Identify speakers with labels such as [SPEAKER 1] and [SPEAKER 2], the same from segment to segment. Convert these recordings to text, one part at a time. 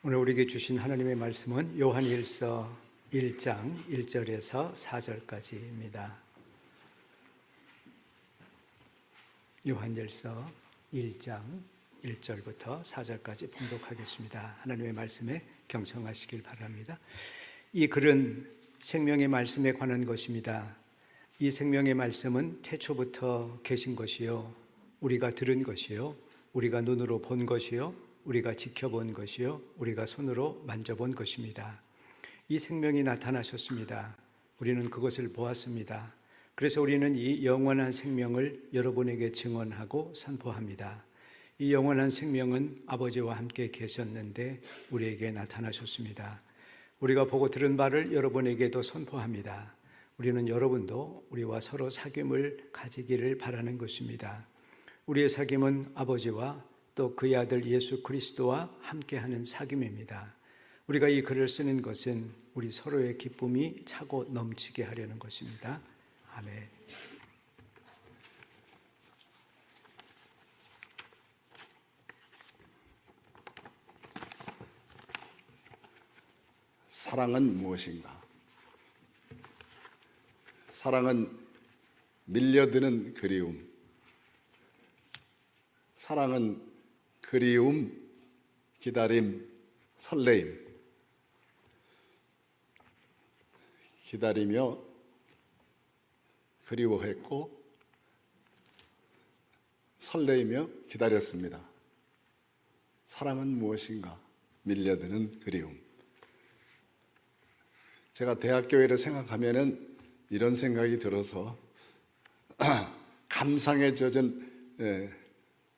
[SPEAKER 1] 오늘 우리에게 주신 하나님의 말씀은 요한일서 1장 1절에서 4절까지입니다. 요한일서 1장 1절부터 4절까지 봉독하겠습니다. 하나님의 말씀에 경청하시길 바랍니다. 이 글은 생명의 말씀에 관한 것입니다. 이 생명의 말씀은 태초부터 계신 것이요, 우리가 들은 것이요, 우리가 눈으로 본 것이요, 우리가 지켜본 것이요, 우리가 손으로 만져본 것입니다. 이 생명이 나타나셨습니다. 우리는 그것을 보았습니다. 그래서 우리는 이 영원한 생명을 여러분에게 증언하고 선포합니다. 이 영원한 생명은 아버지와 함께 계셨는데 우리에게 나타나셨습니다. 우리가 보고 들은 바를 여러분에게도 선포합니다. 우리는 여러분도 우리와 서로 사귐을 가지기를 바라는 것입니다. 우리의 사귐은 아버지와 또 그의 아들 예수 그리스도와 함께하는 사귐입니다. 우리가 이 글을 쓰는 것은 우리 서로의 기쁨이 차고 넘치게 하려는 것입니다. 아멘.
[SPEAKER 2] 사랑은 무엇인가? 사랑은 밀려드는 그리움. 사랑은 그리움, 기다림, 설레임. 기다리며 그리워했고 설레이며 기다렸습니다. 사랑은 무엇인가? 밀려드는 그리움. 제가 대학교회를 생각하면은 이런 생각이 들어서 감상에 젖은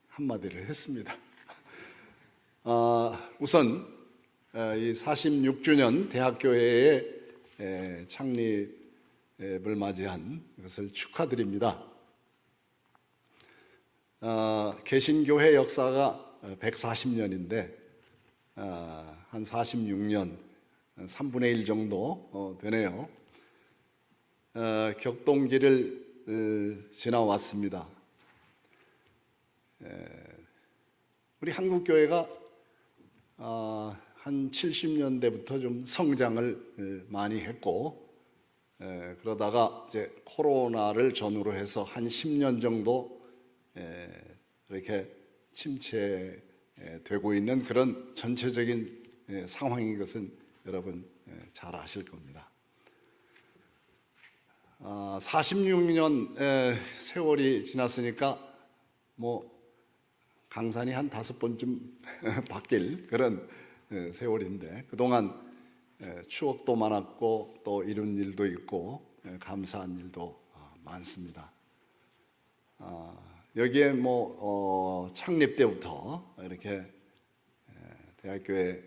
[SPEAKER 2] 한마디를 했습니다. 우선 이 46주년 대학교회의 창립을 맞이한 것을 축하드립니다. 개신교회 역사가 140년인데 한 46년, 3분의 1 정도 되네요. 격동기를 지나왔습니다. 우리 한국교회가 한 70년대부터 좀 성장을 많이 했고, 그러다가 이제 코로나를 전후로 해서 한 10년 정도 이렇게 침체되고 있는 그런 전체적인 상황인 것은 여러분 잘 아실 겁니다. 46년 세월이 지났으니까 뭐 강산이 한 5번쯤 바뀔 그런 세월인데, 그동안 추억도 많았고 또 이룬 일도 있고 감사한 일도 많습니다. 여기에 창립 때부터 이렇게 대학교에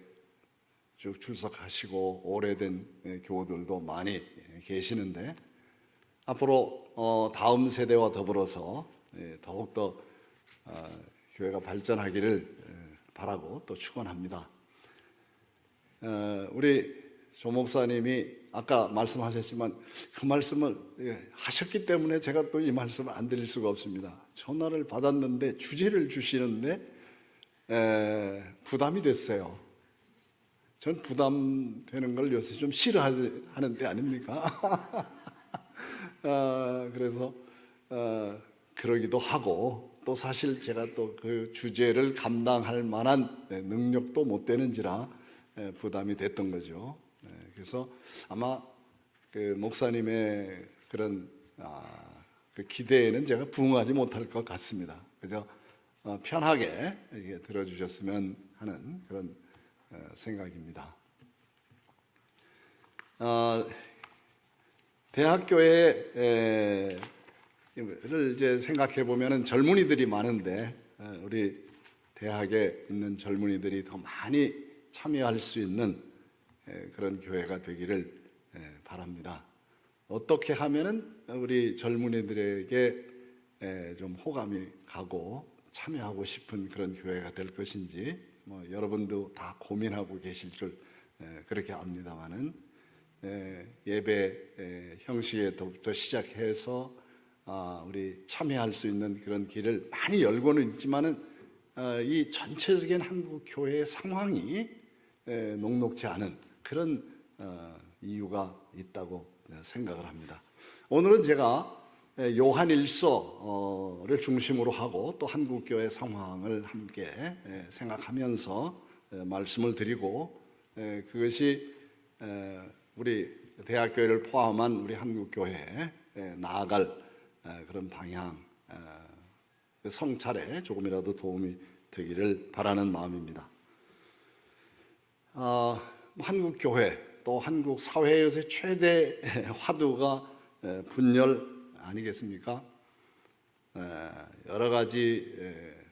[SPEAKER 2] 쭉 출석하시고 오래된 교우들도 많이 계시는데, 앞으로 다음 세대와 더불어서 더욱더 교회가 발전하기를 바라고 또 축원합니다. 우리 조 목사님이 아까 말씀하셨지만 그 말씀을 하셨기 때문에 제가 또 이 말씀을 안 드릴 수가 없습니다. 전화를 받았는데 주제를 주시는데 부담이 됐어요. 전 부담되는 걸 요새 좀 싫어하는 때 아닙니까? 그래서 그러기도 하고, 또 사실 제가 또 그 주제를 감당할 만한 능력도 못 되는지라 부담이 됐던 거죠. 그래서 아마 그 목사님의 그런 그 기대에는 제가 부응하지 못할 것 같습니다. 그래서 편하게 들어주셨으면 하는 그런 생각입니다. 대학교에 를 이제 생각해 보면은 젊은이들이 많은데, 우리 대학에 있는 젊은이들이 더 많이 참여할 수 있는 그런 교회가 되기를 바랍니다. 어떻게 하면은 우리 젊은이들에게 좀 호감이 가고 참여하고 싶은 그런 교회가 될 것인지 여러분도 다 고민하고 계실 줄 그렇게 압니다만은, 예배 형식에부터 시작해서 우리 참여할 수 있는 그런 길을 많이 열고는 있지만은 이 전체적인 한국 교회의 상황이 녹록지 않은 그런 이유가 있다고 생각을 합니다. 오늘은 제가 요한일서를 중심으로 하고 또 한국교회 상황을 함께 생각하면서 말씀을 드리고, 그것이 우리 대학교회를 포함한 우리 한국교회에 나아갈 그런 방향, 성찰에 조금이라도 도움이 되기를 바라는 마음입니다. 한국교회 또 한국 사회에서의 최대 화두가 분열 아니겠습니까? 여러 가지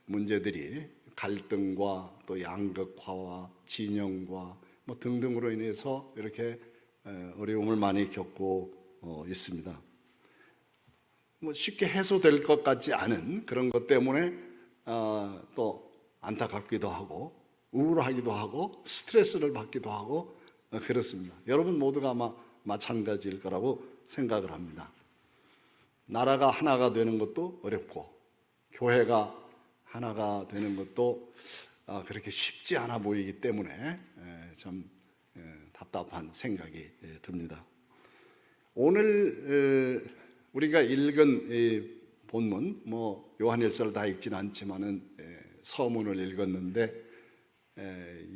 [SPEAKER 2] 문제들이 갈등과 또 양극화와 진영과 뭐 등등으로 인해서 이렇게 어려움을 많이 겪고 있습니다. 뭐 쉽게 해소될 것 같지 않은 그런 것 때문에 또 안타깝기도 하고 우울하기도 하고 스트레스를 받기도 하고 그렇습니다. 여러분 모두가 아마 마찬가지일 거라고 생각을 합니다. 나라가 하나가 되는 것도 어렵고 교회가 하나가 되는 것도 그렇게 쉽지 않아 보이기 때문에 좀 답답한 생각이 듭니다. 오늘 우리가 읽은 이 본문, 뭐 요한일서를 다 읽지는 않지만은 서문을 읽었는데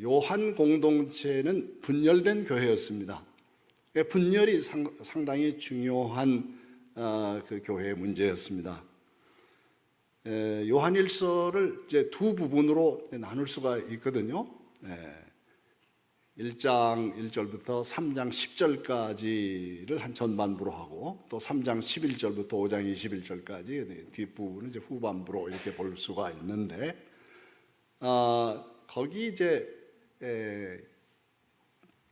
[SPEAKER 2] 요한 공동체는 분열된 교회였습니다. 분열이 상당히 중요한 그 교회의 문제였습니다. 요한일서를 이제 두 부분으로 나눌 수가 있거든요. 1장 1절부터 3장 10절까지를 한 전반부로 하고, 또 3장 11절부터 5장 21절까지 뒷부분은 이제 후반부로 이렇게 볼 수가 있는데, 거기 이제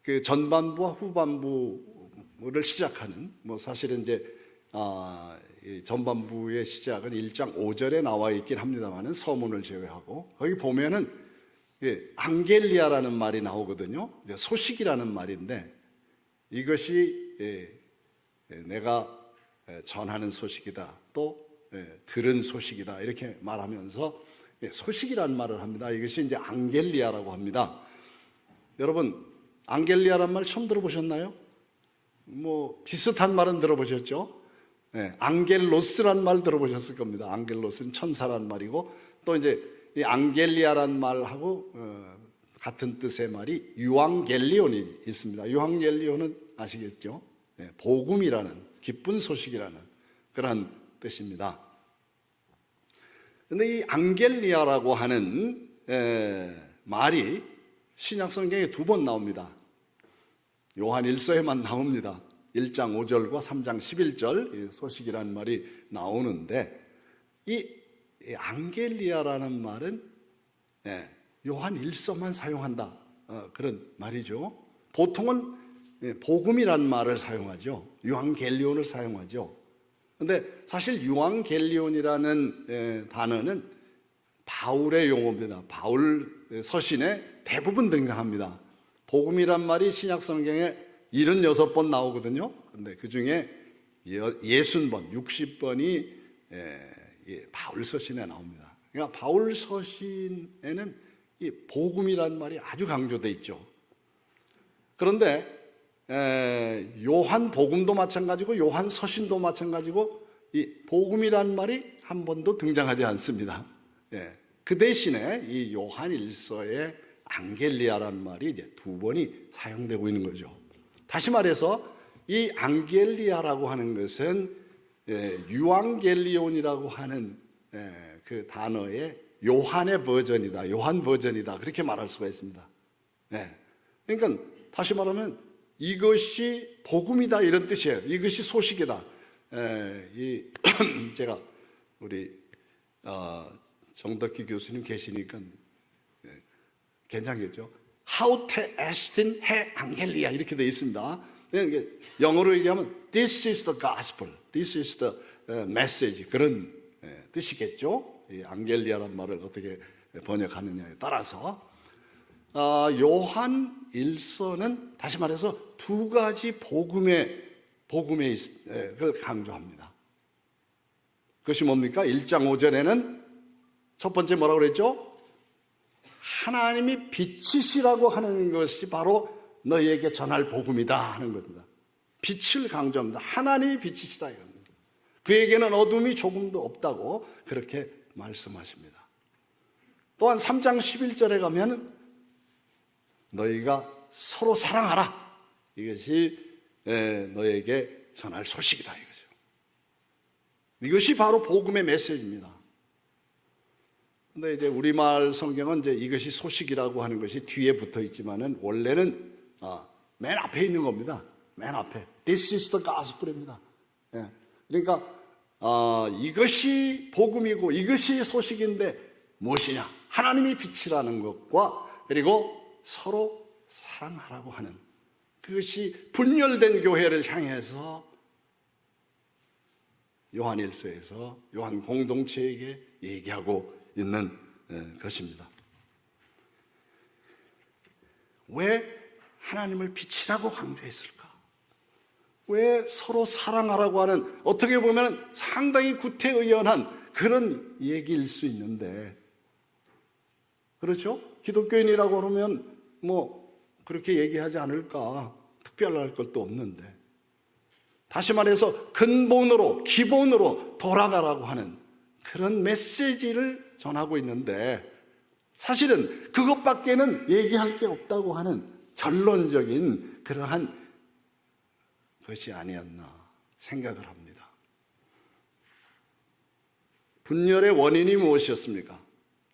[SPEAKER 2] 그 전반부와 후반부를 시작하는, 뭐 사실은 이제 이 전반부의 시작은 1장 5절에 나와 있긴 합니다만은 서문을 제외하고, 거기 보면은 앙겔리아라는 말이 나오거든요. 소식이라는 말인데, 이것이 내가 전하는 소식이다, 또 들은 소식이다, 이렇게 말하면서 소식이라는 말을 합니다. 이것이 이제 앙겔리아라고 합니다. 여러분, 앙겔리아란 말 처음 들어보셨나요? 뭐 비슷한 말은 들어보셨죠? 앙겔로스란 말 들어보셨을 겁니다. 앙겔로스는 천사란 말이고, 또 이제 이 앙겔리아란 말하고 같은 뜻의 말이 유앙겔리온이 있습니다. 유앙겔리온은 아시겠죠? 복음이라는, 기쁜 소식이라는 그런 뜻입니다. 그런데 이 앙겔리아라고 하는 말이 신약 성경에 두 번 나옵니다. 요한 1서에만 나옵니다. 1장 5절과 3장 11절 소식이라는 말이 나오는데, 이 앙겔리아라는 말은 요한 1서만 사용한다, 그런 말이죠. 보통은 복음이라는 말을 사용하죠. 유앙겔리온을 사용하죠. 그런데 사실 유앙겔리온이라는 단어는 바울의 용어입니다. 바울 서신에 대부분 등장합니다. 복음이란 말이 신약 성경에 76번 나오거든요. 근데 그 중에 60번, 60번이 바울 서신에 나옵니다. 그러니까 바울 서신에는 이 복음이란 말이 아주 강조되어 있죠. 그런데 요한 복음도 마찬가지고 요한 서신도 마찬가지고 이 복음이란 말이 한 번도 등장하지 않습니다. 그 대신에 이 요한 1서에 앙겔리아란 말이 이제 두 번이 사용되고 있는 거죠. 다시 말해서 이 앙겔리아라고 하는 것은 유앙겔리온이라고 하는 그 단어의 요한의 버전이다, 요한 버전이다, 그렇게 말할 수가 있습니다. 그러니까 다시 말하면 이것이 복음이다, 이런 뜻이에요. 이것이 소식이다. 제가 우리 정덕기 교수님 계시니까 괜찮겠죠? 하우테 에스틴 해 앙겔리아 이렇게 되어 있습니다. 영어로 얘기하면 This is the gospel, This is the message, 그런 뜻이겠죠? 이 앙겔리아란 말을 어떻게 번역하느냐에 따라서 요한 1서는 다시 말해서 두 가지 복음을 강조합니다. 그것이 뭡니까? 1장 5절에는 첫 번째 뭐라고 그랬죠? 하나님이 빛이시라고 하는 것이 바로 너희에게 전할 복음이다 하는 겁니다. 빛을 강조합니다. 하나님이 빛이시다 이겁니다. 그에게는 어둠이 조금도 없다고 그렇게 말씀하십니다. 또한 3장 11절에 가면 너희가 서로 사랑하라. 이것이 너에게 전할 소식이다 이거죠. 이것이 바로 복음의 메시지입니다. 근데 이제 우리말 성경은 이제 이것이 소식이라고 하는 것이 뒤에 붙어 있지만은 원래는 맨 앞에 있는 겁니다. 맨 앞에. This is the gospel입니다. 그러니까 이것이 복음이고 이것이 소식인데 무엇이냐? 하나님이 빛이라는 것과 그리고 서로 사랑하라고 하는 그것이 분열된 교회를 향해서 요한일서에서 요한 공동체에게 얘기하고 있는 것입니다. 왜 하나님을 빛이라고 강조했을까? 왜 서로 사랑하라고 하는 어떻게 보면 상당히 구태의연한 그런 얘기일 수 있는데 그렇죠? 기독교인이라고 그러면 뭐 그렇게 얘기하지 않을까? 특별할 것도 없는데 다시 말해서 근본으로 기본으로 돌아가라고 하는 그런 메시지를 전하고 있는데 사실은 그것밖에는 얘기할 게 없다고 하는 결론적인 그러한 것이 아니었나 생각을 합니다. 분열의 원인이 무엇이었습니까?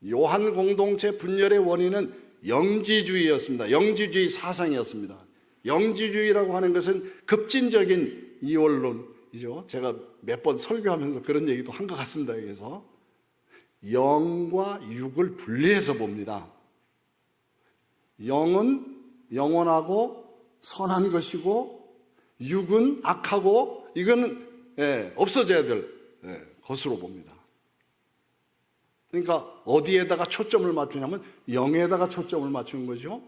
[SPEAKER 2] 요한 공동체 분열의 원인은 영지주의였습니다. 영지주의 사상이었습니다. 영지주의라고 하는 것은 급진적인 이원론이죠. 제가 몇 번 설교하면서 그런 얘기도 한 것 같습니다. 여기서 영과 육을 분리해서 봅니다. 영은 영원하고 선한 것이고 육은 악하고 이거는 없어져야 될 것으로 봅니다. 그러니까 어디에다가 초점을 맞추냐면 영에다가 초점을 맞추는 거죠.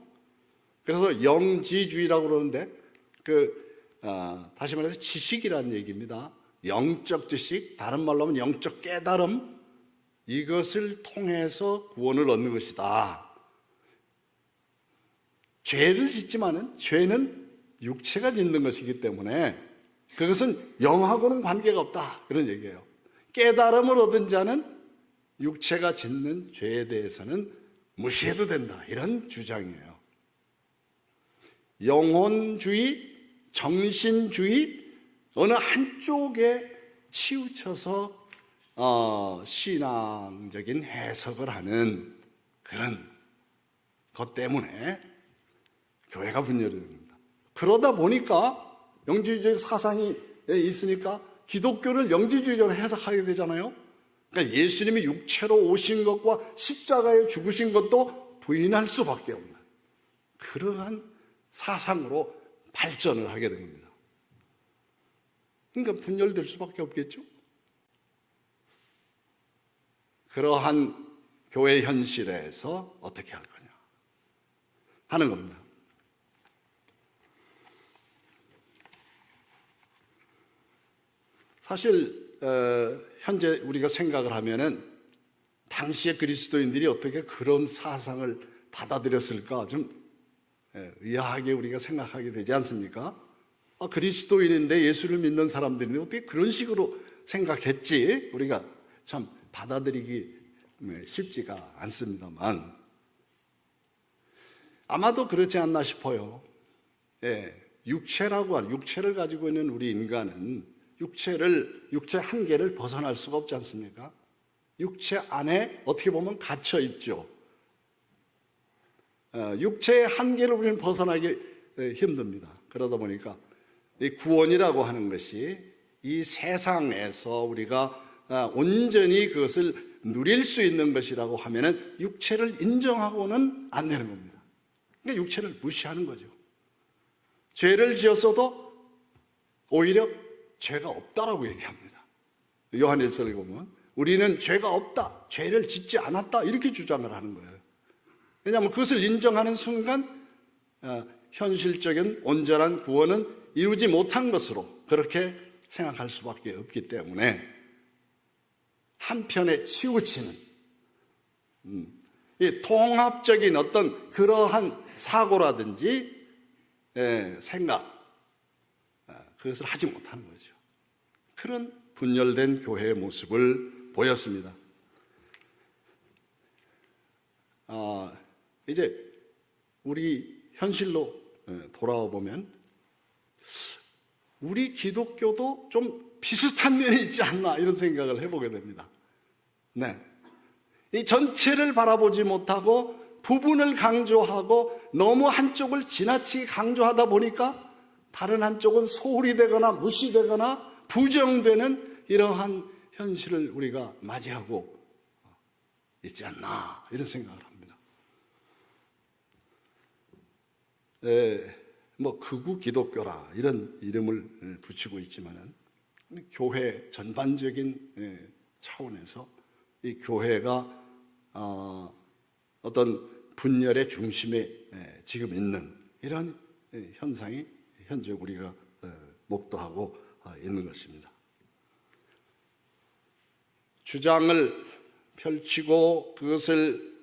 [SPEAKER 2] 그래서 영지주의라고 그러는데 다시 말해서 지식이라는 얘기입니다. 영적 지식, 다른 말로 하면 영적 깨달음, 이것을 통해서 구원을 얻는 것이다. 죄를 짓지만은 죄는 육체가 짓는 것이기 때문에 그것은 영하고는 관계가 없다. 그런 얘기예요. 깨달음을 얻은 자는 육체가 짓는 죄에 대해서는 무시해도 된다. 이런 주장이에요. 영혼주의, 정신주의, 어느 한쪽에 치우쳐서 신앙적인 해석을 하는 그런 것 때문에 교회가 분열이 됩니다. 그러다 보니까 영지주의 사상이 있으니까 기독교를 영지주의적으로 해석하게 되잖아요. 그러니까 예수님이 육체로 오신 것과 십자가에 죽으신 것도 부인할 수밖에 없는 그러한 사상으로 발전을 하게 된 겁니다. 그러니까 분열될 수밖에 없겠죠. 그러한 교회 현실에서 어떻게 할 거냐 하는 겁니다. 사실 현재 우리가 생각을 하면은 당시의 그리스도인들이 어떻게 그런 사상을 받아들였을까 좀 의아하게 우리가 생각하게 되지 않습니까? 그리스도인인데 예수를 믿는 사람들인데 어떻게 그런 식으로 생각했지? 우리가 참 받아들이기 쉽지가 않습니다만 아마도 그렇지 않나 싶어요. 육체라고 하는 육체를 가지고 있는 우리 인간은 육체 한계를 벗어날 수가 없지 않습니까? 육체 안에 어떻게 보면 갇혀 있죠. 육체의 한계를 우리는 벗어나기 힘듭니다. 그러다 보니까 이 구원이라고 하는 것이 이 세상에서 우리가 온전히 그것을 누릴 수 있는 것이라고 하면은 육체를 인정하고는 안 되는 겁니다. 그러니까 육체를 무시하는 거죠. 죄를 지었어도 오히려 죄가 없다라고 얘기합니다. 요한일서를 보면 우리는 죄가 없다, 죄를 짓지 않았다 이렇게 주장을 하는 거예요. 왜냐하면 그것을 인정하는 순간 현실적인 온전한 구원은 이루지 못한 것으로 그렇게 생각할 수밖에 없기 때문에 한편에 치우치는 이 통합적인 어떤 그러한 사고라든지 생각, 그것을 하지 못하는 거죠. 그런 분열된 교회의 모습을 보였습니다. 이제 우리 현실로 돌아와 보면 우리 기독교도 좀 비슷한 면이 있지 않나 이런 생각을 해보게 됩니다. 네, 이 전체를 바라보지 못하고 부분을 강조하고 너무 한쪽을 지나치게 강조하다 보니까 다른 한쪽은 소홀히 되거나 무시되거나 부정되는 이러한 현실을 우리가 맞이하고 있지 않나 이런 생각을 합니다. 뭐 극우 기독교라 이런 이름을 붙이고 있지만은 교회 전반적인 차원에서 이 교회가 어떤 분열의 중심에 지금 있는 이런 현상이 현재 우리가 목도하고 있는 것입니다. 주장을 펼치고 그것을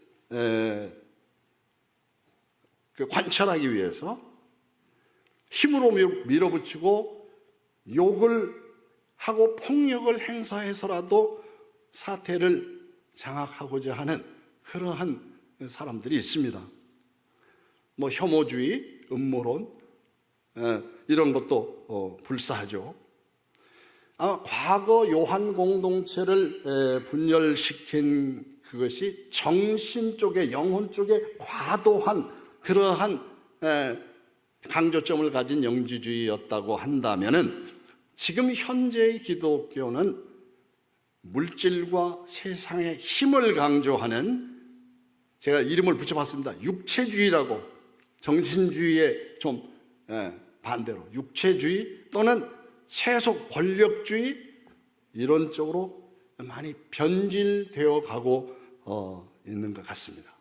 [SPEAKER 2] 관철하기 위해서 힘으로 밀어붙이고 욕을 하고 폭력을 행사해서라도 사태를 장악하고자 하는 그러한 사람들이 있습니다. 뭐 혐오주의, 음모론 이런 것도 불사하죠. 과거 요한 공동체를 분열시킨 그것이 정신 쪽에, 영혼 쪽에 과도한 그러한 강조점을 가진 영지주의였다고 한다면은 지금 현재의 기독교는 물질과 세상의 힘을 강조하는, 제가 이름을 붙여봤습니다. 육체주의라고, 정신주의의 좀 반대로 육체주의 또는 세속 권력주의 이런 쪽으로 많이 변질되어 가고 있는 것 같습니다.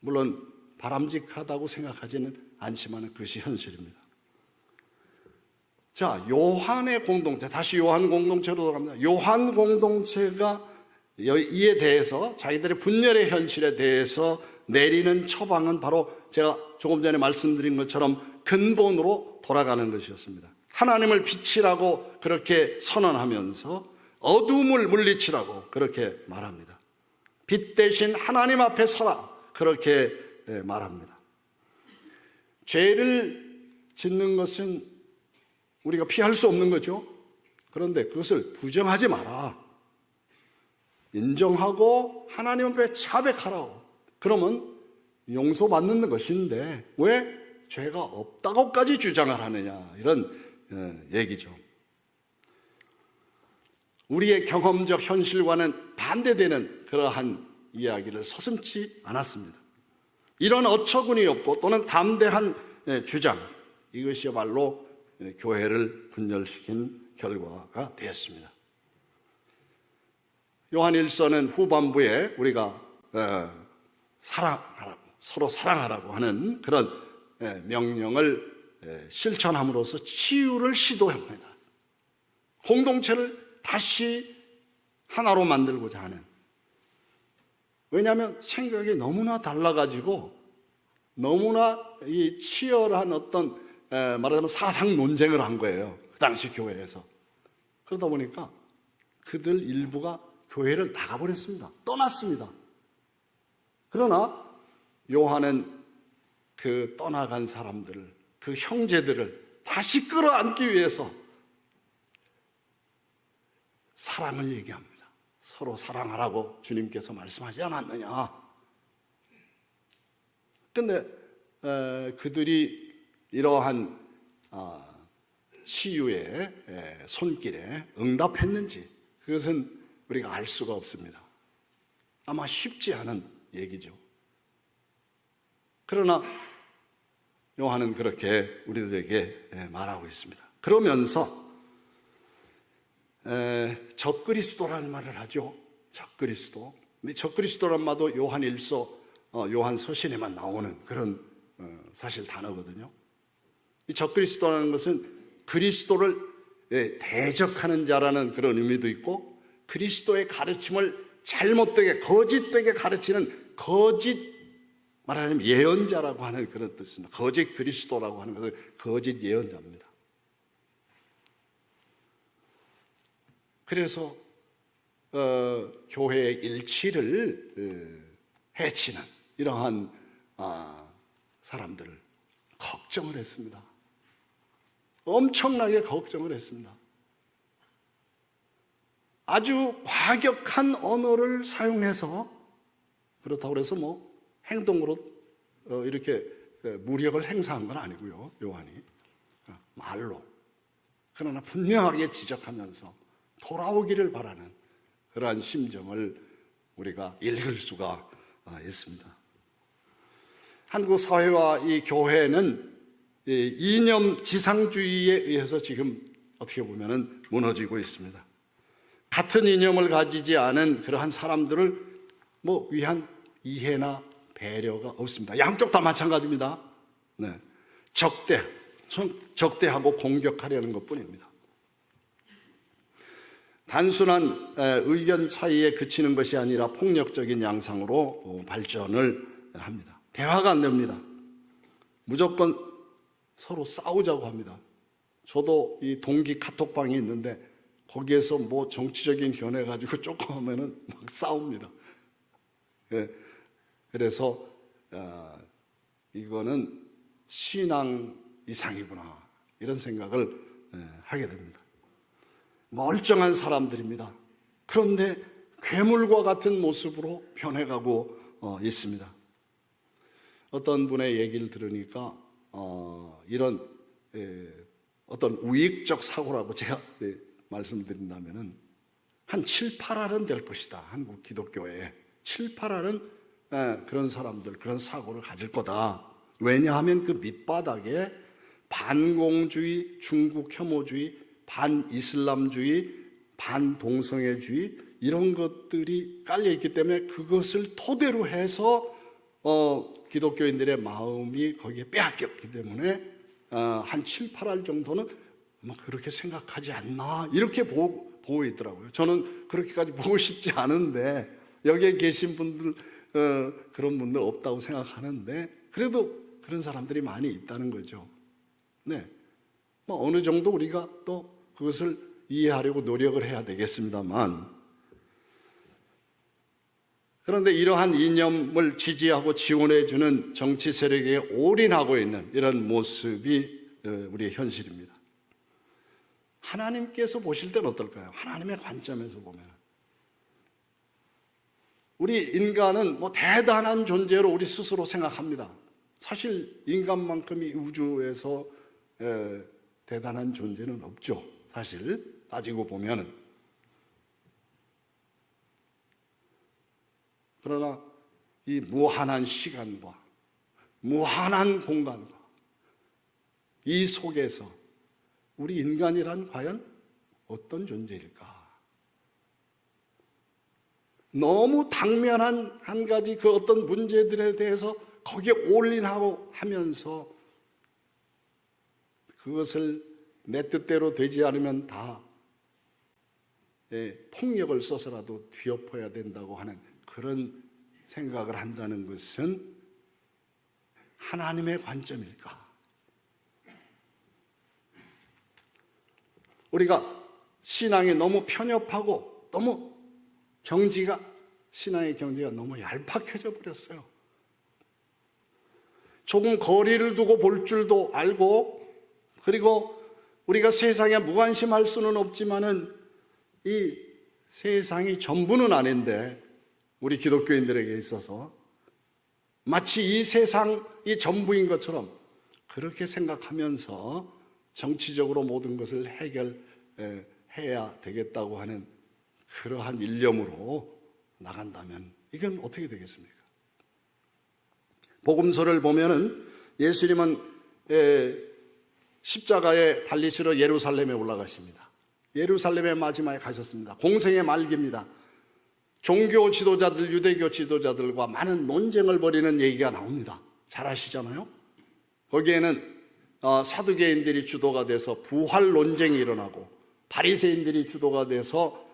[SPEAKER 2] 물론 바람직하다고 생각하지는 않지만 그것이 현실입니다. 자, 요한의 공동체, 다시 요한 공동체로 돌아갑니다. 요한 공동체가 이에 대해서, 자기들의 분열의 현실에 대해서 내리는 처방은 바로 제가 조금 전에 말씀드린 것처럼 근본으로 돌아가는 것이었습니다. 하나님을 빛이라고 그렇게 선언하면서 어둠을 물리치라고 그렇게 말합니다. 빛 대신 하나님 앞에 서라 그렇게 말합니다. 죄를 짓는 것은 우리가 피할 수 없는 거죠. 그런데 그것을 부정하지 마라. 인정하고 하나님 앞에 자백하라고. 그러면 용서받는 것인데 왜 죄가 없다고까지 주장을 하느냐, 이런 얘기죠. 우리의 경험적 현실과는 반대되는 그러한 이야기를 서슴지 않았습니다. 이런 어처구니 없고 또는 담대한 주장, 이것이야말로 교회를 분열시킨 결과가 되었습니다. 요한일서는 후반부에 우리가 사랑하라고, 서로 사랑하라고 하는 그런 명령을 실천함으로써 치유를 시도합니다. 공동체를 다시 하나로 만들고자 하는. 왜냐하면 생각이 너무나 달라가지고 너무나 이 치열한 어떤 말하자면 사상 논쟁을 한 거예요. 그 당시 교회에서. 그러다 보니까 그들 일부가 교회를 나가버렸습니다. 떠났습니다. 그러나 요한은 그 떠나간 사람들을, 그 형제들을 다시 끌어안기 위해서 사랑을 얘기합니다. 서로 사랑하라고 주님께서 말씀하지 않았느냐. 그런데 그들이 이러한 치유의 손길에 응답했는지 그것은 우리가 알 수가 없습니다. 아마 쉽지 않은 얘기죠. 그러나 요한은 그렇게 우리들에게 말하고 있습니다. 그러면서 적그리스도라는 말을 하죠. 적그리스도. 적그리스도란 말도 요한일서, 요한서신에만 나오는 그런 사실 단어거든요. 이 적그리스도라는 것은 그리스도를 대적하는 자라는 그런 의미도 있고 그리스도의 가르침을 잘못되게 거짓되게 가르치는 거짓, 말하자면 예언자라고 하는 그런 뜻입니다. 거짓 그리스도라고 하는 것은 거짓 예언자입니다. 그래서 교회의 일치를 해치는 이러한 사람들을 걱정을 했습니다. 엄청나게 걱정을 했습니다. 아주 과격한 언어를 사용해서, 그렇다고 해서 뭐 행동으로 이렇게 무력을 행사한 건 아니고요, 요한이. 말로. 그러나 분명하게 지적하면서 돌아오기를 바라는 그러한 심정을 우리가 읽을 수가 있습니다. 한국 사회와 이 교회는 이념 지상주의에 의해서 지금 어떻게 보면 무너지고 있습니다. 같은 이념을 가지지 않은 그러한 사람들을 위한 이해나 배려가 없습니다. 양쪽 다 마찬가지입니다. 네. 적대하고 공격하려는 것뿐입니다. 단순한 의견 차이에 그치는 것이 아니라 폭력적인 양상으로 발전을 합니다. 대화가 안 됩니다. 무조건 서로 싸우자고 합니다. 저도 이 동기 카톡방이 있는데 거기에서 뭐 정치적인 견해 가지고 조금 하면은 막 싸웁니다. 그래서 이거는 신앙 이상이구나, 이런 생각을 하게 됩니다. 멀쩡한 사람들입니다. 그런데 괴물과 같은 모습으로 변해가고 있습니다. 어떤 분의 얘기를 들으니까 이런 어떤 우익적 사고라고 제가 말씀드린다면은 한 7, 8알은 될 것이다. 한국 기독교에 7, 8알은 그런 사람들, 그런 사고를 가질 거다. 왜냐하면 그 밑바닥에 반공주의, 중국 혐오주의, 반이슬람주의, 반동성애주의 이런 것들이 깔려있기 때문에 그것을 토대로 해서 기독교인들의 마음이 거기에 빼앗겼기 때문에 한 7, 8알 정도는 그렇게 생각하지 않나, 이렇게 보고 있더라고요. 저는 그렇게까지 보고 싶지 않은데, 여기에 계신 분들 그런 분들 없다고 생각하는데, 그래도 그런 사람들이 많이 있다는 거죠. 네, 어느 정도 우리가 또 그것을 이해하려고 노력을 해야 되겠습니다만, 그런데 이러한 이념을 지지하고 지원해주는 정치 세력에 올인하고 있는 이런 모습이 우리의 현실입니다. 하나님께서 보실 때는 어떨까요? 하나님의 관점에서 보면 우리 인간은 대단한 존재로 우리 스스로 생각합니다. 사실 인간만큼이 우주에서 대단한 존재는 없죠. 사실 따지고 보면은. 그러나 이 무한한 시간과 무한한 공간과 이 속에서 우리 인간이란 과연 어떤 존재일까? 너무 당면한 한 가지 그 어떤 문제들에 대해서 거기에 올인하고 하면서 그것을 내 뜻대로 되지 않으면 다 폭력을 써서라도 뒤엎어야 된다고 하는 그런 생각을 한다는 것은 하나님의 관점일까? 우리가 신앙이 너무 편협하고 너무 신앙의 경지가 너무 얄팍해져 버렸어요. 조금 거리를 두고 볼 줄도 알고, 그리고 우리가 세상에 무관심할 수는 없지만은 이 세상이 전부는 아닌데, 우리 기독교인들에게 있어서 마치 이 세상이 전부인 것처럼 그렇게 생각하면서 정치적으로 모든 것을 해결해야 되겠다고 하는 그러한 일념으로 나간다면 이건 어떻게 되겠습니까? 복음서를 보면은 예수님은 십자가에 달리시러 예루살렘에 올라가십니다. 예루살렘의 마지막에 가셨습니다. 공생의 말기입니다. 종교 지도자들, 유대교 지도자들과 많은 논쟁을 벌이는 얘기가 나옵니다. 잘 아시잖아요? 거기에는 사두개인들이 주도가 돼서 부활 논쟁이 일어나고, 바리새인들이 주도가 돼서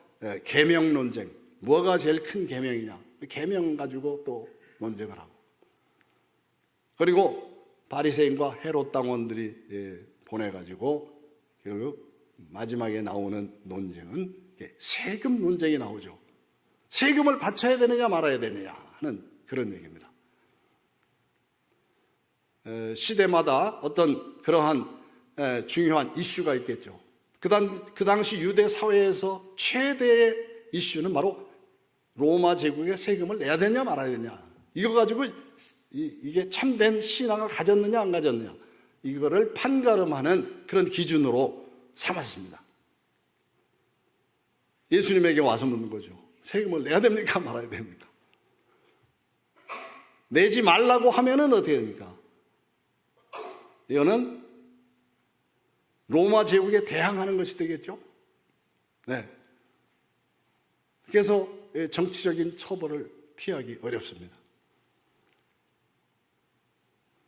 [SPEAKER 2] 계명 논쟁, 뭐가 제일 큰 계명이냐? 계명 가지고 또 논쟁을 하고. 그리고 바리새인과 헤롯 당원들이 보내가지고 결국 마지막에 나오는 논쟁은 세금 논쟁이 나오죠. 세금을 바쳐야 되느냐 말아야 되느냐 하는 그런 얘기입니다. 시대마다 어떤 그러한 중요한 이슈가 있겠죠. 그 당시 유대 사회에서 최대의 이슈는 바로 로마 제국에 세금을 내야 되냐 말아야 되냐. 이거 가지고 이게 참된 신앙을 가졌느냐 안 가졌느냐. 이거를 판가름하는 그런 기준으로 삼았습니다. 예수님에게 와서 묻는 거죠. 세금을 내야 됩니까 말아야 됩니까? 내지 말라고 하면은 어떻게 됩니까? 이거는 로마 제국에 대항하는 것이 되겠죠. 네. 그래서 정치적인 처벌을 피하기 어렵습니다.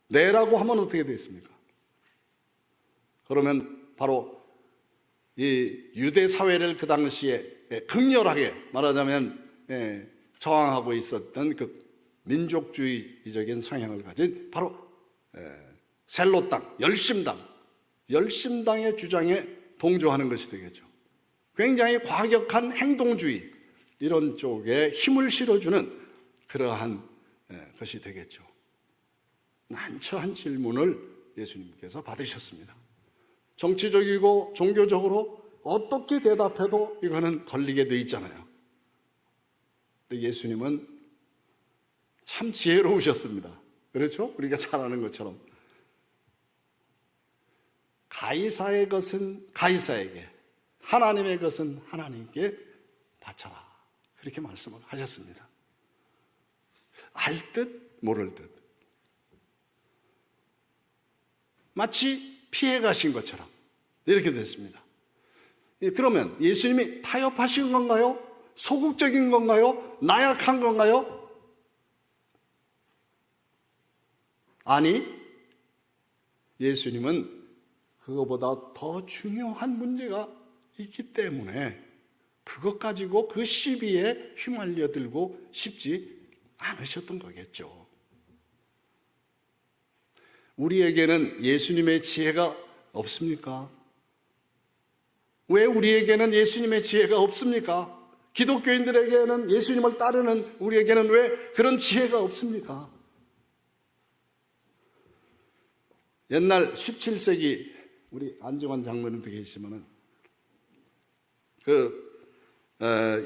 [SPEAKER 2] 내라고 하면 어떻게 되겠습니까? 그러면 바로 이 유대 사회를 그 당시에 극렬하게 말하자면 저항하고 있었던 그 민족주의적인 성향을 가진 바로 셀롯당, 열심당의 주장에 동조하는 것이 되겠죠. 굉장히 과격한 행동주의 이런 쪽에 힘을 실어주는 그러한 것이 되겠죠. 난처한 질문을 예수님께서 받으셨습니다. 정치적이고 종교적으로 어떻게 대답해도 이거는 걸리게 돼 있잖아요. 근데 예수님은 참 지혜로우셨습니다. 그렇죠? 우리가 잘 아는 것처럼 가이사의 것은 가이사에게, 하나님의 것은 하나님께 바쳐라. 그렇게 말씀을 하셨습니다. 알 듯 모를 듯 마치 피해 가신 것처럼 이렇게 됐습니다. 그러면 예수님이 타협하신 건가요? 소극적인 건가요? 나약한 건가요? 아니, 예수님은 그거보다 더 중요한 문제가 있기 때문에 그것 가지고 그 시비에 휘말려들고 싶지 않으셨던 거겠죠. 우리에게는 예수님의 지혜가 없습니까? 왜 우리에게는 예수님의 지혜가 없습니까? 기독교인들에게는 예수님을 따르는 우리에게는 왜 그런 지혜가 없습니까? 옛날 17세기 우리 안정환 장로님도 계시지만은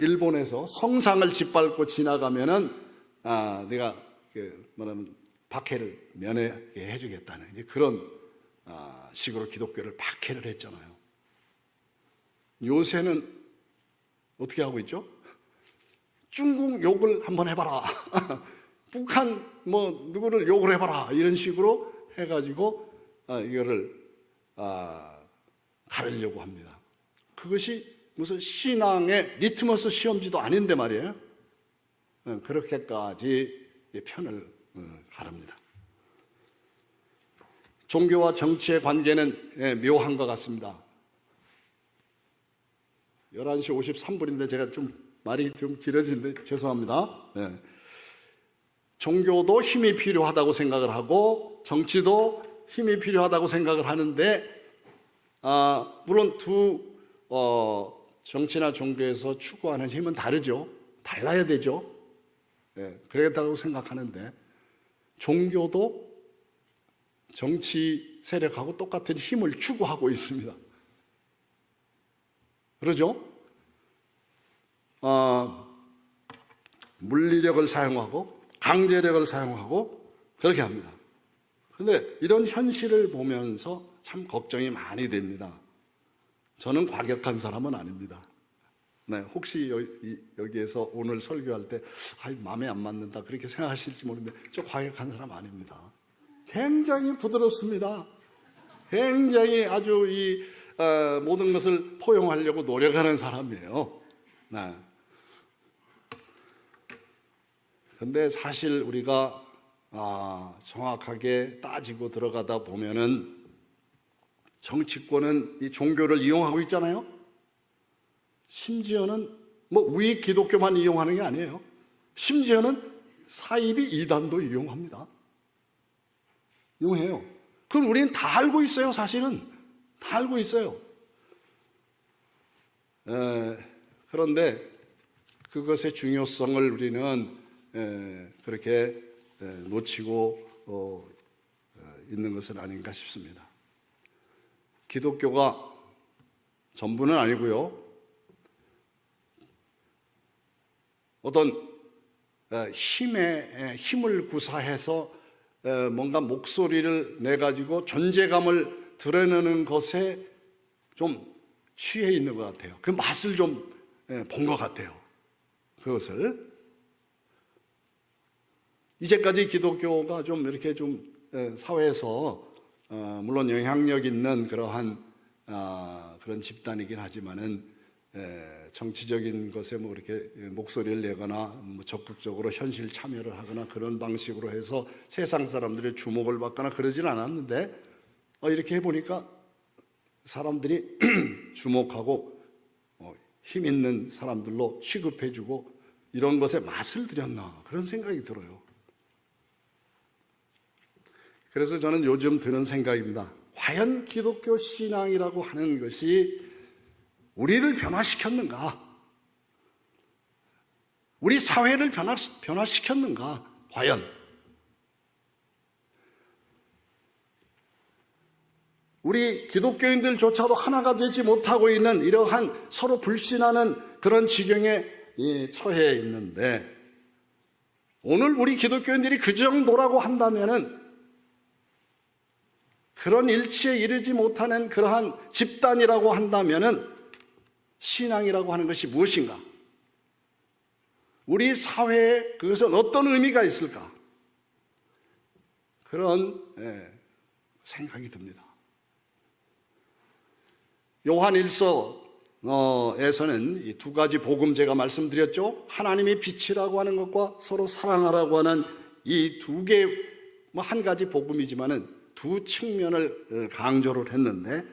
[SPEAKER 2] 일본에서 성상을 짓밟고 지나가면은 내가 뭐냐면 박해를 면하게 해주겠다는 이제 그런 식으로 기독교를 박해를 했잖아요. 요새는 어떻게 하고 있죠? 중국 욕을 한번 해봐라. 북한 누구를 욕을 해봐라. 이런 식으로 해가지고 이거를 가르려고 합니다. 그것이 무슨 신앙의 리트머스 시험지도 아닌데 말이에요. 그렇게까지 편을 가릅니다. 종교와 정치의 관계는 묘한 것 같습니다. 11시 53분인데 제가 말이 좀 길어지는데 죄송합니다. 네. 종교도 힘이 필요하다고 생각을 하고 정치도 힘이 필요하다고 생각을 하는데 물론 정치나 종교에서 추구하는 힘은 다르죠. 달라야 되죠. 네, 그러겠다고 생각하는데 종교도 정치 세력하고 똑같은 힘을 추구하고 있습니다. 그러죠? 물리력을 사용하고 강제력을 사용하고 그렇게 합니다. 그런데 이런 현실을 보면서 참 걱정이 많이 됩니다. 저는 과격한 사람은 아닙니다. 네, 혹시 여기에서 오늘 설교할 때 마음에 안 맞는다 그렇게 생각하실지 모르는데 저 과격한 사람 아닙니다. 굉장히 부드럽습니다. 굉장히 아주 모든 것을 포용하려고 노력하는 사람이에요. 네. 근데 사실 우리가 정확하게 따지고 들어가다 보면은 정치권은 이 종교를 이용하고 있잖아요. 심지어는 뭐 우익 기독교만 이용하는 게 아니에요. 심지어는 사이비 이단도 이용합니다. 이용해요. 그걸 우리는 다 알고 있어요. 사실은 다 알고 있어요. 그런데 그것의 중요성을 우리는 그렇게 놓치고 있는 것은 아닌가 싶습니다. 기독교가 전부는 아니고요. 어떤 힘을 구사해서 뭔가 목소리를 내가지고 존재감을 드러내는 것에 좀 취해 있는 것 같아요. 그 맛을 좀 본 것 같아요. 그것을. 이제까지 기독교가 좀 이렇게 좀 사회에서 물론 영향력 있는 그러한 그런 집단이긴 하지만은 정치적인 것에 뭐 이렇게 목소리를 내거나 뭐 적극적으로 현실 참여를 하거나 그런 방식으로 해서 세상 사람들의 주목을 받거나 그러진 않았는데 이렇게 해보니까 사람들이 주목하고 힘 있는 사람들로 취급해주고 이런 것에 맛을 들였나 그런 생각이 들어요. 그래서 저는 요즘 드는 생각입니다. 과연 기독교 신앙이라고 하는 것이 우리를 변화시켰는가? 우리 사회를 변화시켰는가? 과연? 우리 기독교인들조차도 하나가 되지 못하고 있는 이러한 서로 불신하는 그런 지경에 처해 있는데 오늘 우리 기독교인들이 그 정도라고 한다면은 그런 일치에 이르지 못하는 그러한 집단이라고 한다면은 신앙이라고 하는 것이 무엇인가? 우리 사회에 그것은 어떤 의미가 있을까? 그런 생각이 듭니다. 요한일서에서는 이 두 가지 복음 제가 말씀드렸죠. 하나님의 빛이라고 하는 것과 서로 사랑하라고 하는 이 두 개, 뭐 한 가지 복음이지만은 두 측면을 강조를 했는데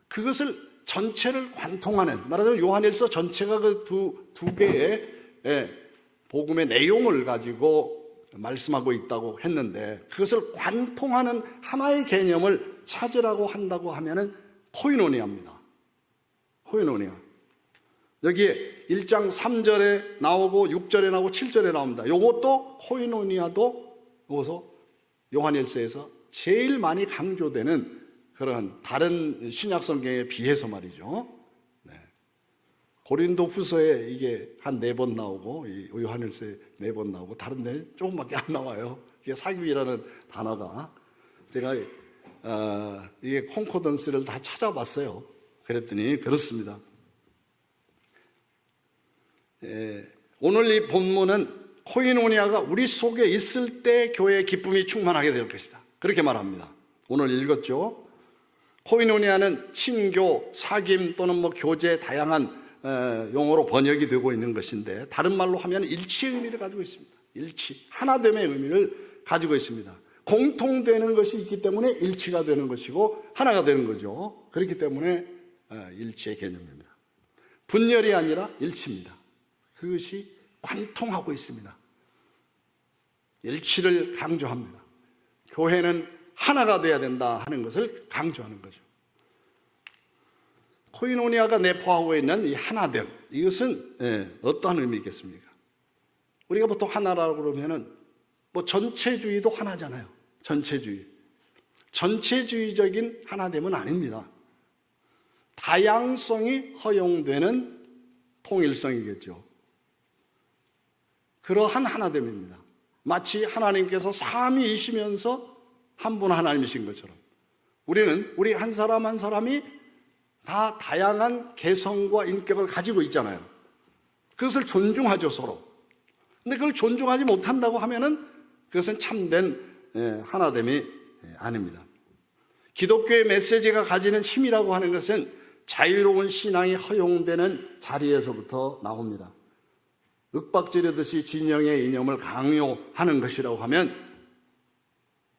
[SPEAKER 2] 그것을 전체를 관통하는, 말하자면 요한일서 전체가 그 두 개의 복음의 내용을 가지고 말씀하고 있다고 했는데 그것을 관통하는 하나의 개념을 찾으라고 한다고 하면은 코이노니아입니다. 코이노니아. 여기에 1장 3절에 나오고 6절에 나오고 7절에 나옵니다. 이것도 코이노니아도 여기서 요한일서에서 제일 많이 강조되는 그런 다른 신약 성경에 비해서 말이죠. 고린도 후서에 이게 한 4번 나오고 요한일서에 4번 나오고 다른 데 조금밖에 안 나와요. 이게 사귐이라는 단어가 제가 이게 콩코던스를 다 찾아봤어요. 그랬더니 그렇습니다. 오늘 이 본문은 코이노니아가 우리 속에 있을 때 교회의 기쁨이 충만하게 될 것이다. 그렇게 말합니다. 오늘 읽었죠. 코이노니아는 친교, 사귐 또는 뭐 교제 다양한 용어로 번역이 되고 있는 것인데 다른 말로 하면 일치의 의미를 가지고 있습니다. 일치, 하나됨의 의미를 가지고 있습니다. 공통되는 것이 있기 때문에 일치가 되는 것이고 하나가 되는 거죠. 그렇기 때문에 일치의 개념입니다. 분열이 아니라 일치입니다. 그것이 관통하고 있습니다. 일치를 강조합니다. 교회는 하나가 돼야 된다 하는 것을 강조하는 거죠. 코이노니아가 내포하고 있는 이 하나됨, 이것은 어떠한 의미겠습니까? 우리가 보통 하나라고 그러면은 뭐 전체주의도 하나잖아요. 전체주의. 전체주의적인 하나됨은 아닙니다. 다양성이 허용되는 통일성이겠죠. 그러한 하나됨입니다. 마치 하나님께서 삼위이시면서 한 분 하나님이신 것처럼 우리는 우리 한 사람 한 사람이 다 다양한 개성과 인격을 가지고 있잖아요. 그것을 존중하죠, 서로. 근데 그걸 존중하지 못한다고 하면은 그것은 참된 하나됨이 아닙니다. 기독교의 메시지가 가지는 힘이라고 하는 것은 자유로운 신앙이 허용되는 자리에서부터 나옵니다. 윽박지르듯이 진영의 이념을 강요하는 것이라고 하면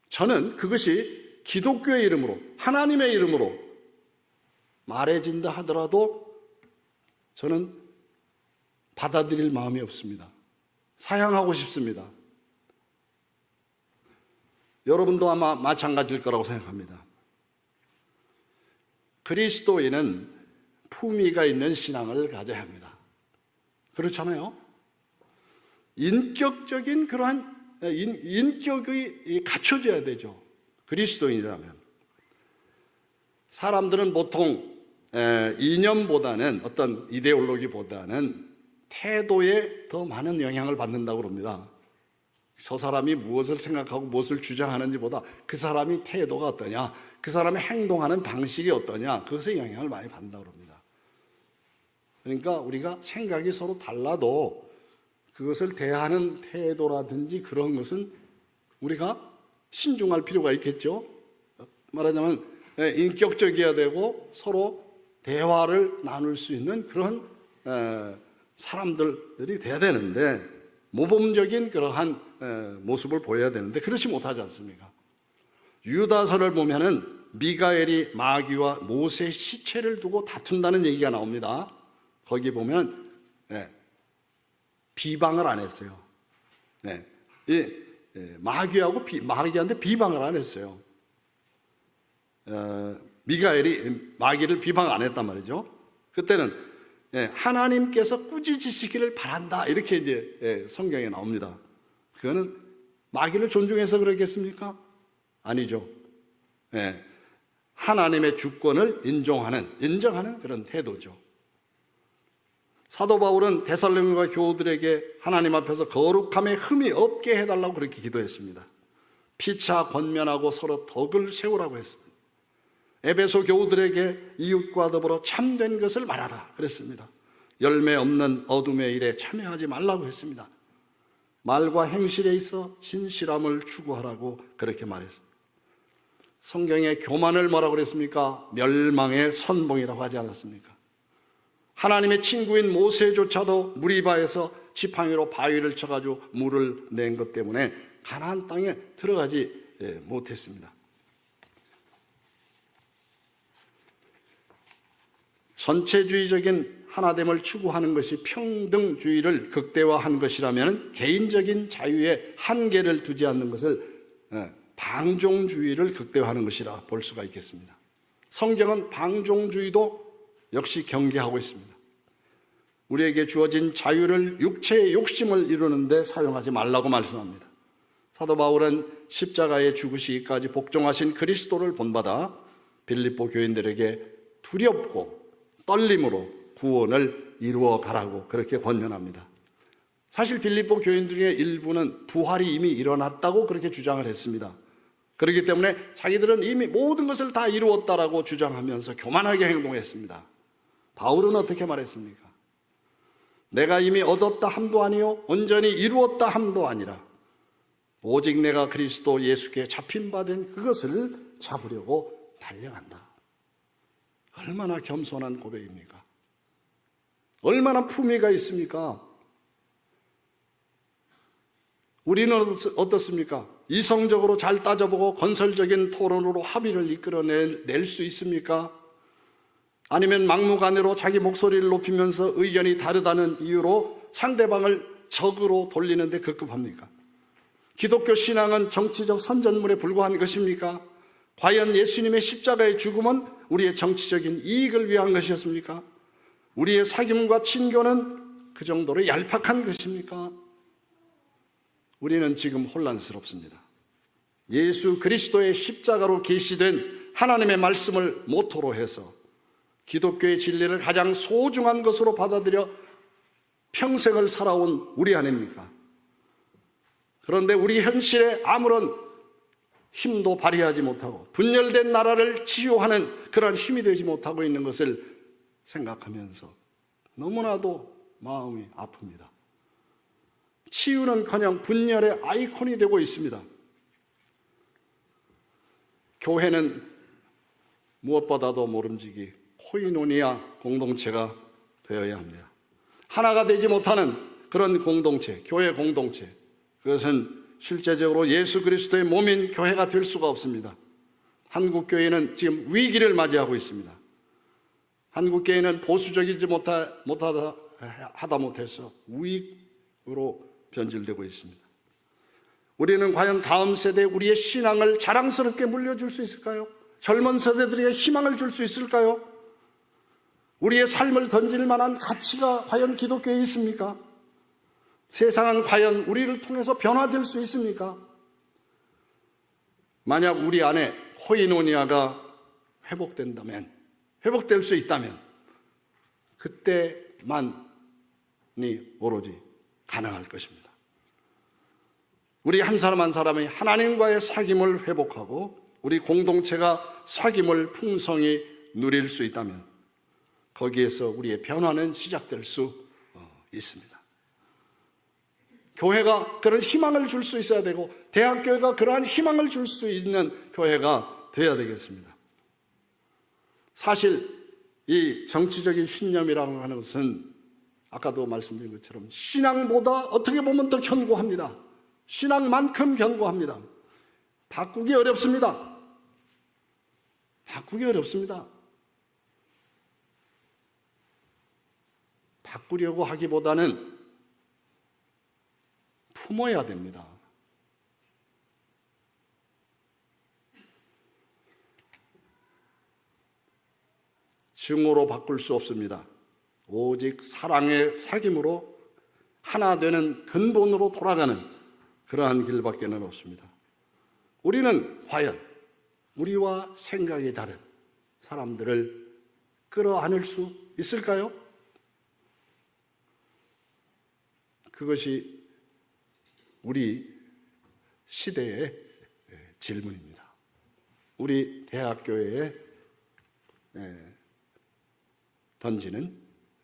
[SPEAKER 2] 저는 그것이 기독교의 이름으로, 하나님의 이름으로 말해진다 하더라도 저는 받아들일 마음이 없습니다. 사양하고 싶습니다. 여러분도 아마 마찬가지일 거라고 생각합니다. 그리스도인은 품위가 있는 신앙을 가져야 합니다. 그렇잖아요? 인격적인 그러한 인격이 갖춰져야 되죠. 그리스도인이라면. 사람들은 보통 이념보다는 어떤 이데올로기보다는 태도에 더 많은 영향을 받는다고 합니다. 저 사람이 무엇을 생각하고 무엇을 주장하는지보다 그 사람이 태도가 어떠냐, 그 사람이 행동하는 방식이 어떠냐, 그것에 영향을 많이 받는다고 합니다. 그러니까 우리가 생각이 서로 달라도 그것을 대하는 태도라든지 그런 것은 우리가 신중할 필요가 있겠죠. 말하자면 인격적이어야 되고 서로 대화를 나눌 수 있는 그런 사람들이 돼야 되는데, 모범적인 그러한 모습을 보여야 되는데 그렇지 못하지 않습니까? 유다서를 보면은 미가엘이 마귀와 모세의 시체를 두고 다툰다는 얘기가 나옵니다. 거기 보면 비방을 안 했어요. 마귀한테 비방을 안 했어요. 미가엘이 마귀를 비방 안 했단 말이죠. 그때는 하나님께서 꾸짖으시기를 바란다, 이렇게 이제 성경에 나옵니다. 그거는 마귀를 존중해서 그러겠습니까? 아니죠. 하나님의 주권을 인정하는 그런 태도죠. 사도 바울은 데살로니가 교우들에게 하나님 앞에서 거룩함에 흠이 없게 해달라고 그렇게 기도했습니다. 피차 권면하고 서로 덕을 세우라고 했습니다. 에베소 교우들에게 이웃과 더불어 참된 것을 말하라 그랬습니다. 열매 없는 어둠의 일에 참여하지 말라고 했습니다. 말과 행실에 있어 신실함을 추구하라고 그렇게 말했습니다. 성경에 교만을 뭐라고 그랬습니까? 멸망의 선봉이라고 하지 않았습니까? 하나님의 친구인 모세조차도 무리바에서 지팡이로 바위를 쳐가지고 물을 낸 것 때문에 가나안 땅에 들어가지 못했습니다. 전체주의적인 하나됨을 추구하는 것이 평등주의를 극대화한 것이라면 개인적인 자유에 한계를 두지 않는 것을 방종주의를 극대화하는 것이라 볼 수가 있겠습니다. 성경은 방종주의도 역시 경계하고 있습니다. 우리에게 주어진 자유를 육체의 욕심을 이루는 데 사용하지 말라고 말씀합니다. 사도 바울은 십자가에 죽으시기까지 복종하신 그리스도를 본받아 빌립보 교인들에게 두렵고 떨림으로 구원을 이루어 가라고 그렇게 권면합니다. 사실 빌립보 교인들 중에 일부는 부활이 이미 일어났다고 그렇게 주장을 했습니다. 그렇기 때문에 자기들은 이미 모든 것을 다 이루었다라고 주장하면서 교만하게 행동했습니다. 바울은 어떻게 말했습니까? 내가 이미 얻었다 함도 아니요 온전히 이루었다 함도 아니라 오직 내가 그리스도 예수께 잡힌 바 된 그것을 잡으려고 달려간다. 얼마나 겸손한 고백입니까? 얼마나 품위가 있습니까? 우리는 어떻습니까? 이성적으로 잘 따져보고 건설적인 토론으로 합의를 이끌어낼 수 있습니까? 아니면 막무가내로 자기 목소리를 높이면서 의견이 다르다는 이유로 상대방을 적으로 돌리는데 급급합니까? 기독교 신앙은 정치적 선전물에 불과한 것입니까? 과연 예수님의 십자가의 죽음은 우리의 정치적인 이익을 위한 것이었습니까? 우리의 사귐과 친교는 그 정도로 얄팍한 것입니까? 우리는 지금 혼란스럽습니다. 예수 그리스도의 십자가로 계시된 하나님의 말씀을 모토로 해서 기독교의 진리를 가장 소중한 것으로 받아들여 평생을 살아온 우리 아닙니까? 그런데 우리 현실에 아무런 힘도 발휘하지 못하고 분열된 나라를 치유하는 그런 힘이 되지 못하고 있는 것을 생각하면서 너무나도 마음이 아픕니다. 치유는커녕 분열의 아이콘이 되고 있습니다. 교회는 무엇보다도 모름지기 코이노니아 공동체가 되어야 합니다. 하나가 되지 못하는 그런 공동체, 교회 공동체, 그것은 실제적으로 예수 그리스도의 몸인 교회가 될 수가 없습니다. 한국교회는 지금 위기를 맞이하고 있습니다. 한국교회는 보수적이지 못하다 하다못해서 우익으로 변질되고 있습니다. 우리는 과연 다음 세대에 우리의 신앙을 자랑스럽게 물려줄 수 있을까요? 젊은 세대들에게 희망을 줄 수 있을까요? 우리의 삶을 던질 만한 가치가 과연 기독교에 있습니까? 세상은 과연 우리를 통해서 변화될 수 있습니까? 만약 우리 안에 코이노니아가 회복될 수 있다면 그때만이 오로지 가능할 것입니다. 우리 한 사람 한 사람이 하나님과의 사귐을 회복하고 우리 공동체가 사귐을 풍성히 누릴 수 있다면 거기에서 우리의 변화는 시작될 수 있습니다. 교회가 그런 희망을 줄 수 있어야 되고 대학교회가 그러한 희망을 줄 수 있는 교회가 되어야 되겠습니다. 사실 이 정치적인 신념이라고 하는 것은 아까도 말씀드린 것처럼 신앙보다 어떻게 보면 더 견고합니다. 신앙만큼 견고합니다. 바꾸기 어렵습니다. 바꾸려고 하기보다는 품어야 됩니다. 증오로 바꿀 수 없습니다. 오직 사랑의 사귐으로 하나 되는 근본으로 돌아가는 그러한 길밖에는 없습니다. 우리는 과연 우리와 생각이 다른 사람들을 끌어안을 수 있을까요? 그것이 우리 시대의 질문입니다. 우리 대학교에 던지는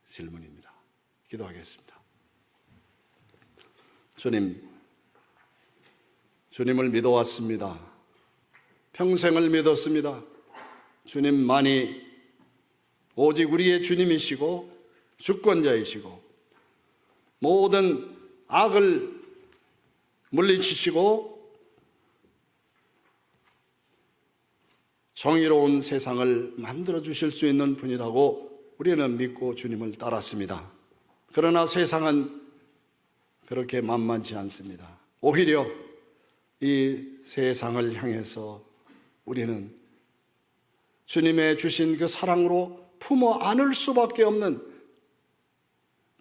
[SPEAKER 2] 질문입니다. 기도하겠습니다. 주님을 믿어왔습니다. 평생을 믿었습니다. 주님만이 오직 우리의 주님이시고 주권자이시고 모든 악을 물리치시고 정의로운 세상을 만들어 주실 수 있는 분이라고 우리는 믿고 주님을 따랐습니다. 그러나 세상은 그렇게 만만치 않습니다. 오히려 이 세상을 향해서 우리는 주님의 주신 그 사랑으로 품어 안을 수밖에 없는,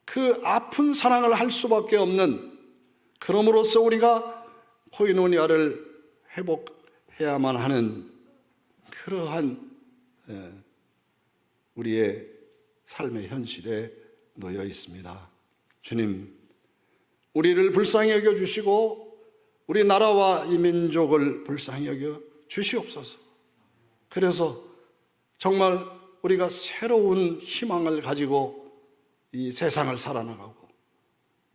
[SPEAKER 2] 그 아픈 사랑을 할 수밖에 없는, 그럼으로써 우리가 코이노니아를 회복해야만 하는 그러한 우리의 삶의 현실에 놓여 있습니다. 주님, 우리를 불쌍히 여겨주시고 우리 나라와 이 민족을 불쌍히 여겨 주시옵소서. 그래서 정말 우리가 새로운 희망을 가지고 이 세상을 살아나가고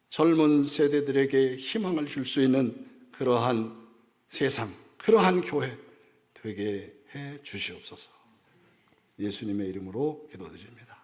[SPEAKER 2] 젊은 세대들에게 희망을 줄 수 있는 그러한 세상, 그러한 교회 되게 해 주시옵소서. 예수님의 이름으로 기도드립니다.